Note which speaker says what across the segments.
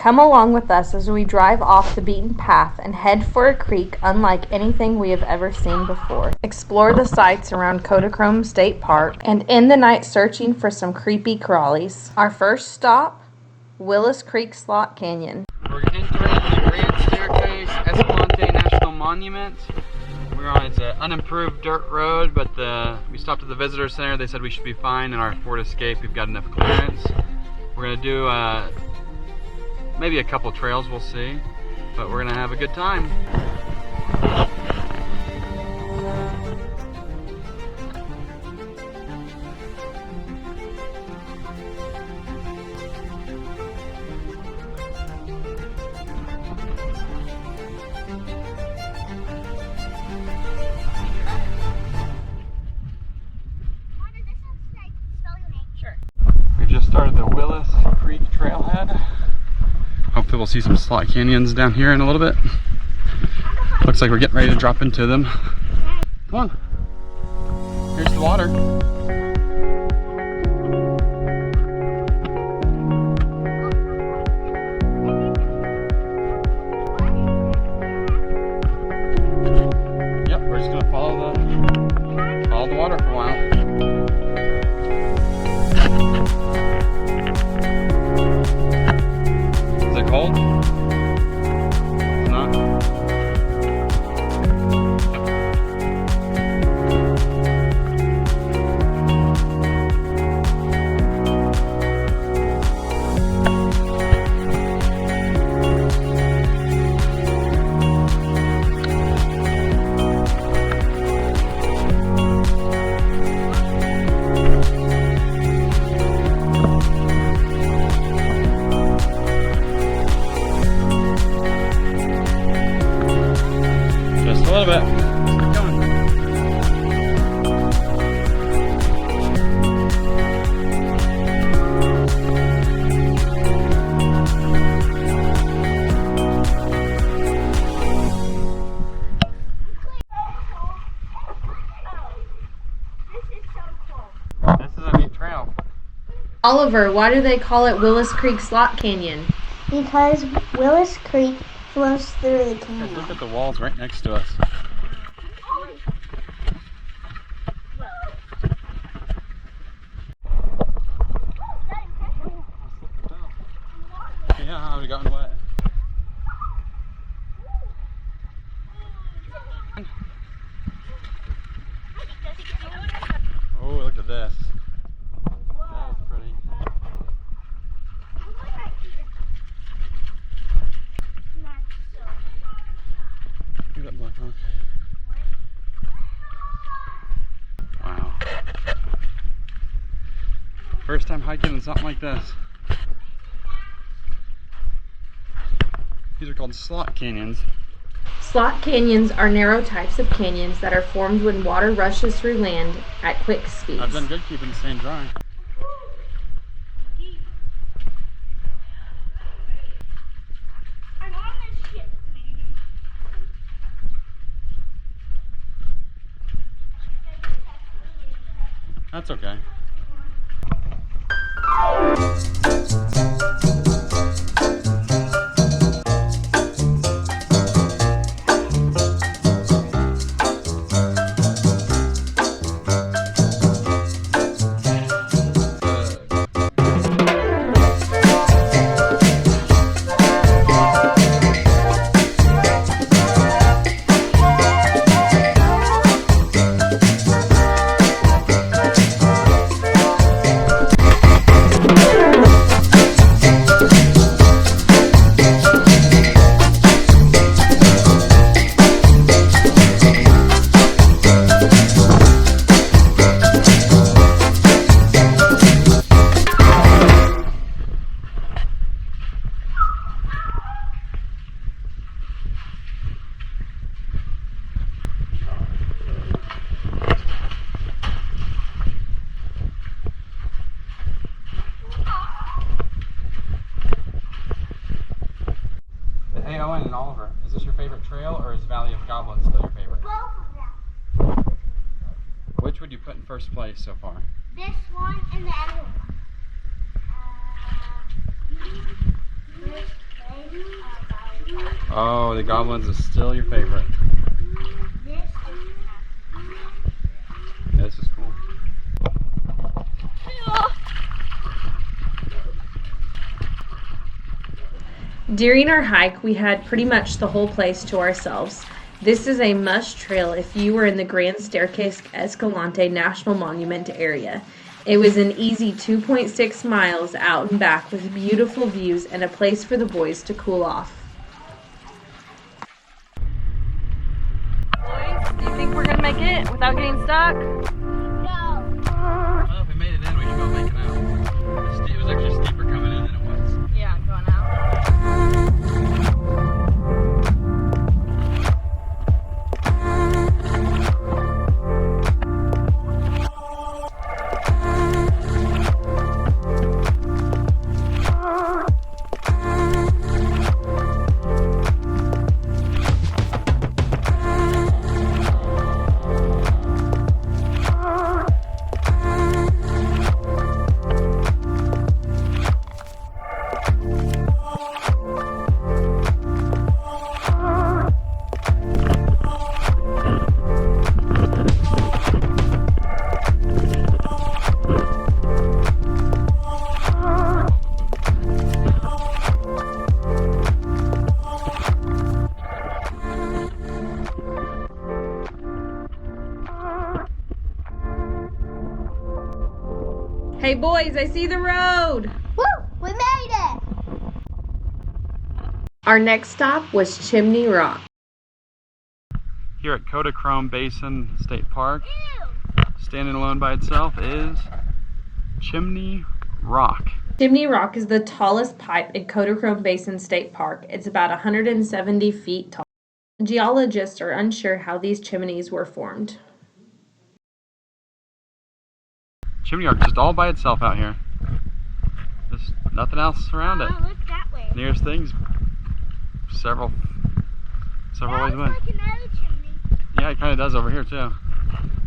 Speaker 1: Come along with us as we drive off the beaten path and head for a creek unlike anything we have ever seen before. Explore the sights around Kodachrome State Park and end the night searching for some creepy crawlies. Our first stop, Willis Creek Canyon.
Speaker 2: We're entering the Grand Staircase-Escalante National Monument. It's an unimproved dirt road, but we stopped at the visitor center. They said we should be fine in our Ford Escape. We've got enough clearance. We're going to do maybe a couple trails, we'll see, but we're gonna have a good time.
Speaker 1: Sure.
Speaker 2: We just started the Willis Creek trailhead. Hopefully we'll see some slot canyons down here in a little bit. Looks like we're getting ready to drop into them. Come on. Here's the water. Yep, we're just gonna follow the water for a while. Cold? It's not? A little bit. Keep going. This is a neat trail.
Speaker 1: Oliver, why do they call it Willis Creek Canyon?
Speaker 3: Because Willis Creek flows through the canyon.
Speaker 2: Look at the walls right next to us. Yeah, I would have gotten wet. Oh, look at this. That is pretty. Look at that black rock. Wow. First time hiking in something like this. These are called slot canyons.
Speaker 1: Slot canyons are narrow types of canyons that are formed when water rushes through land at quick speeds.
Speaker 2: I've been good keeping the sand dry. That's okay. Hey Owen and Oliver, is this your favorite trail or is Valley of Goblins still your favorite?
Speaker 3: Both of them.
Speaker 2: Which would you put in first place so far?
Speaker 3: This one and the other one.
Speaker 2: Oh, the goblins is still your favorite. Yeah, this is cool.
Speaker 1: During our hike, we had pretty much the whole place to ourselves. This is a must trail if you were in the Grand Staircase-Escalante National Monument area. It was an easy 2.6 miles out and back with beautiful views and a place for the boys to cool off. Boys, do you think we're gonna make it without getting stuck?
Speaker 3: No.
Speaker 2: Well, if we made it in, we should go make it out. It was actually steeper coming in than it was.
Speaker 1: Yeah, going out. Hey boys, I see the road!
Speaker 3: Woo! We made it!
Speaker 1: Our next stop was Chimney Rock.
Speaker 2: Here at Kodachrome Basin State Park, standing alone by itself is Chimney Rock.
Speaker 1: Chimney Rock is the tallest pipe in Kodachrome Basin State Park. It's about 170 feet tall. Geologists are unsure how these chimneys were formed.
Speaker 2: Chimney Rock just all by itself out here. There's nothing else around it.
Speaker 3: Look that way.
Speaker 2: Nearest thing's several ways away.
Speaker 3: Like another chimney.
Speaker 2: Yeah, it kind of does over here too.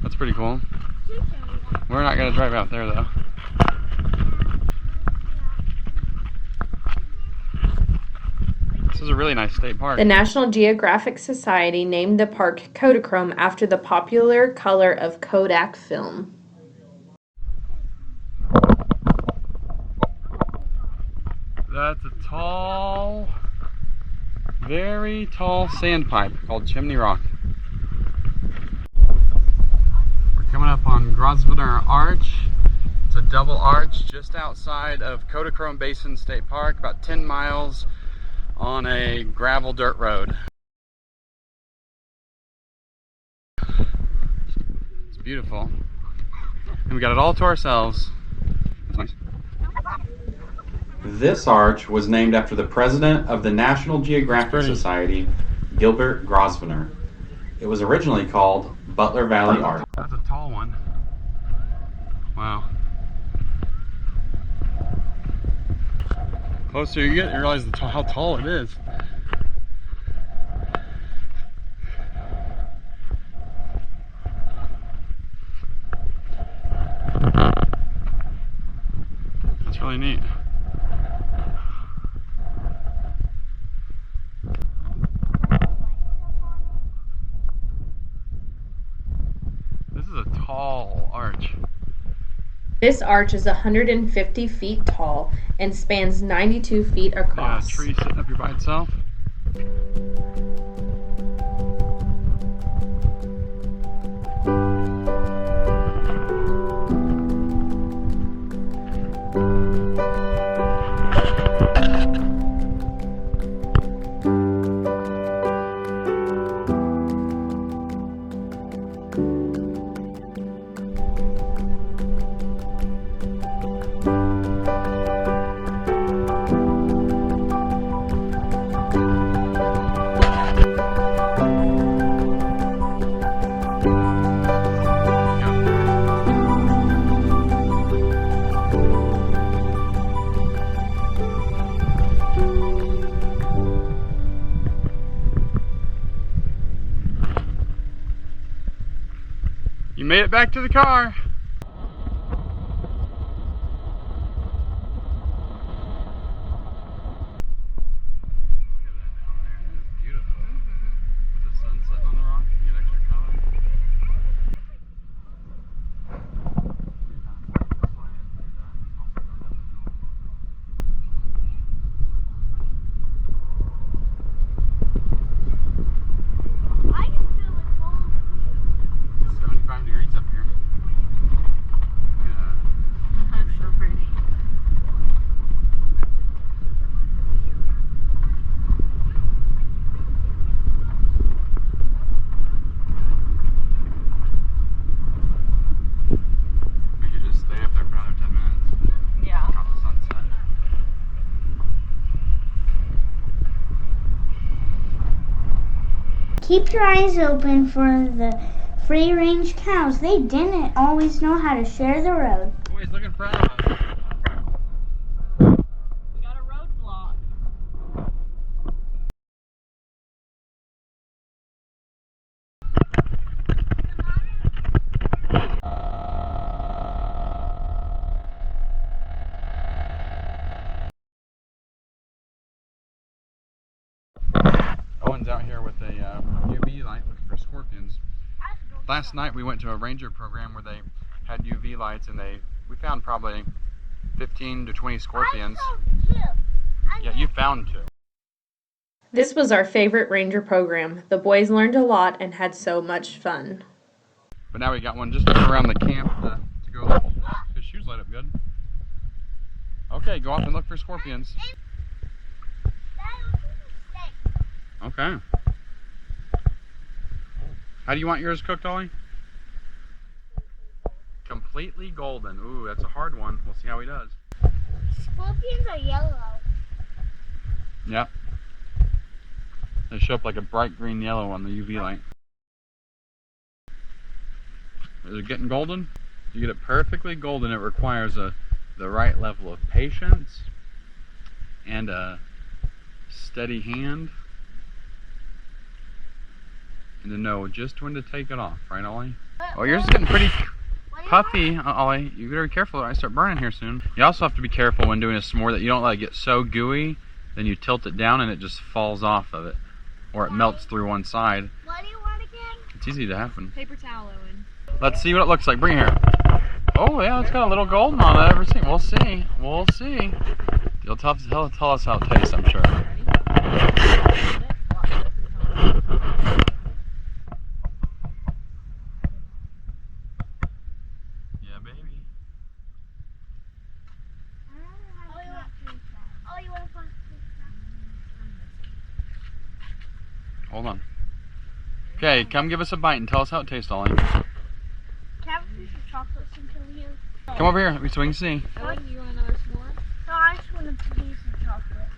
Speaker 2: That's pretty cool.
Speaker 3: Two chimneys.
Speaker 2: We're not going to drive out there though. This is a really nice state park.
Speaker 1: The National Geographic Society named the park Kodachrome after the popular color of Kodak film.
Speaker 2: That's a tall, very tall sand pipe called Chimney Rock. We're coming up on Grosvenor Arch. It's a double arch just outside of Kodachrome Basin State Park, about 10 miles on a gravel dirt road. It's beautiful. And we got it all to ourselves. That's nice. This arch was named after the president of the National Geographic Society, Gilbert Grosvenor. It was originally called Butler Valley Arch. That's a tall one. Wow. Closer you get, you realize how tall it is. That's really neat. This is a tall arch.
Speaker 1: This arch is 150 feet tall and spans 92 feet
Speaker 2: Yeah, a
Speaker 1: across.
Speaker 2: tree sitting up here by itself. You made it back to the car.
Speaker 3: Keep your eyes open for the free-range cows. They didn't always know how to share the road.
Speaker 2: Boys, look in front of us.
Speaker 1: We got a roadblock.
Speaker 2: Owen's out here with a UV light looking for scorpions. Last night we went to a ranger program where they had UV lights and we found probably 15 to 20 scorpions. Yeah, you found 2.
Speaker 1: This was our favorite ranger program. The boys learned a lot and had so much fun.
Speaker 2: But now we got one just around the camp to go. His shoes light up good. Okay, go off and look for scorpions. Okay. How do you want yours cooked, Ollie? Completely golden. Ooh, that's a hard one. We'll see how he does.
Speaker 3: Scorpions are yellow.
Speaker 2: Yep. They show up like a bright green yellow on the UV light. Is it getting golden? You get it perfectly golden. It requires the right level of patience and a steady hand and to know just when to take it off, right, Ollie? Oh, yours is getting pretty puffy, Ollie. You better be careful or I start burning here soon. You also have to be careful when doing a s'more that you don't let it get so gooey, then you tilt it down and it just falls off of it, or it melts through one side.
Speaker 3: What do you want again?
Speaker 2: It's easy to happen.
Speaker 1: Paper towel, Owen.
Speaker 2: Let's see what it looks like. Bring it here. Oh yeah, it's got a little golden on it. Ever seen? We'll see. We'll see. You'll tell us how it tastes, I'm sure. Yeah, baby. Hold on. Okay, come give us a bite and tell us how it tastes, Ollie.
Speaker 3: Can I have a piece of chocolate until you?
Speaker 2: Come over here so we can see.
Speaker 1: Owen, you want another s'more?
Speaker 3: No, I just want a piece of chocolate.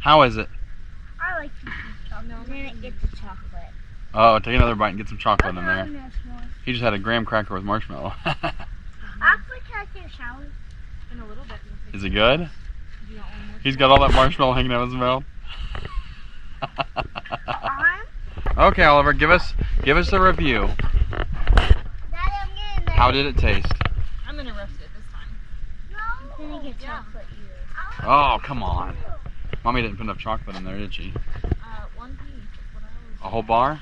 Speaker 2: How is it?
Speaker 3: I like pieces of chocolate. Then it gets the chocolate.
Speaker 2: Oh, take another bite and get some chocolate in there.
Speaker 3: Actually,
Speaker 2: He just had a graham cracker with marshmallow.
Speaker 3: can I take a shower?
Speaker 1: In a little bit.
Speaker 2: Is it good?
Speaker 1: Do you want one more?
Speaker 2: He's got all that marshmallow hanging out of his mouth. Okay, Oliver, give us a review.
Speaker 3: Daddy, I'm getting there.
Speaker 2: How did it taste?
Speaker 1: I'm gonna roast it this time.
Speaker 3: No. I'm gonna get chocolate here.
Speaker 2: Oh, come on. Mommy didn't put enough chocolate in there, did she?
Speaker 1: One piece. That's what I always
Speaker 2: A whole bar?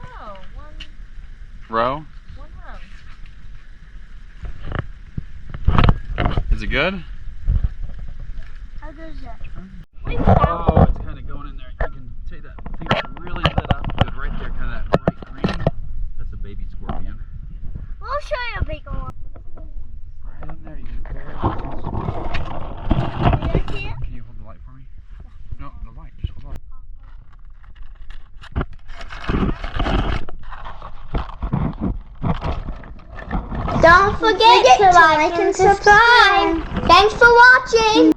Speaker 1: No, one
Speaker 2: Row?
Speaker 1: row.
Speaker 2: Is it good?
Speaker 3: How goes that?
Speaker 2: Oh, it's kind of going in there. You can see that thing really lit up good right there, kind of that bright green. That's a baby scorpion.
Speaker 3: We'll show you a bigger one.
Speaker 2: Right in there, you can barely see it. Can you hold the light for me? No, the light. Just hold
Speaker 3: Don't forget to like and subscribe. Thanks for watching.